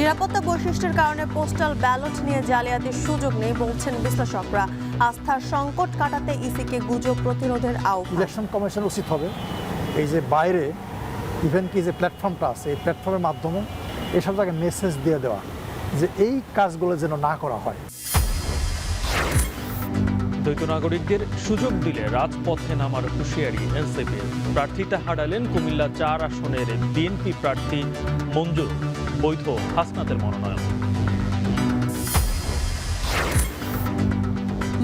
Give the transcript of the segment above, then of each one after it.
নিরাপত্তা বৈশিষ্ট্যের কারণে পোস্টাল ব্যালট নিয়ে জালিয়াতির সুযোগ নেই বলছেন বিশ্লেষকরা। আস্থার সংকট কাটাতে ইসিকে গুজব প্রতিরোধের আহ্বান। ইলেকশন কমিশন উচিত হবে এই যে বাইরে ইভেন কি যে প্ল্যাটফর্মটা আছে এই প্ল্যাটফর্মের মাধ্যমে এসব জায়গায় মেসেজ দিয়ে দেওয়া যে এই কাজগুলো যেন না করা হয়। দ্বৈত নাগরিকদের সুযোগ দিলে রাজপথে নামার হুঁশিয়ারি এনসিপি। প্রার্থিতা হারালেন কুমিল্লা 4 আসনের বিএনপি প্রার্থী মঞ্জুর, বৈধ হাসনাতের মনোনয়ন।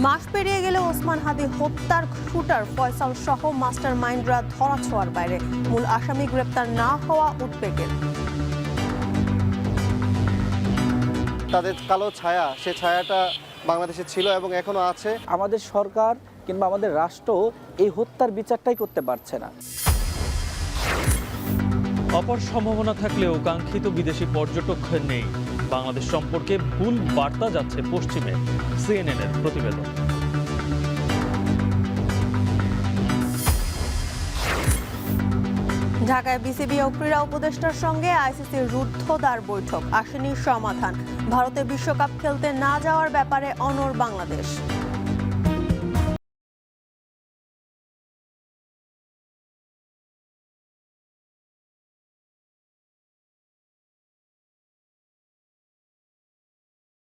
মাস পেরিয়ে গেলে ওসমান হাদি হত্যার শুটার ফয়সাল সহ মাস্টার মাইন্ডরা ধরাছোঁয়ার বাইরে। মূল আসামি গ্রেপ্তার না হওয়া উদ্বেগের। তাদের কালো ছায়া, সে ছায়াটা বাংলাদেশে ছিল এবং এখনো আছে। আমাদের সরকার কিংবা আমাদের রাষ্ট্র এই হত্যার বিচারটাই করতে পারছে না। অপর সম্ভাবনা থাকলেও কাঙ্ক্ষিত বিদেশি পর্যটক নেই। বাংলাদেশ সম্পর্কে ভুল বার্তা যাচ্ছে পশ্চিমে, সিএনএনের প্রতিবেদন। ঢাকায় বিসিবি ও ক্রীড়া উপদেষ্টার সঙ্গে আইসিসির রুদ্ধদ্বার বৈঠক, আসেনি সমাধান। ভারতে বিশ্বকাপ খেলতে না যাওয়ার ব্যাপারে অনড় বাংলাদেশ।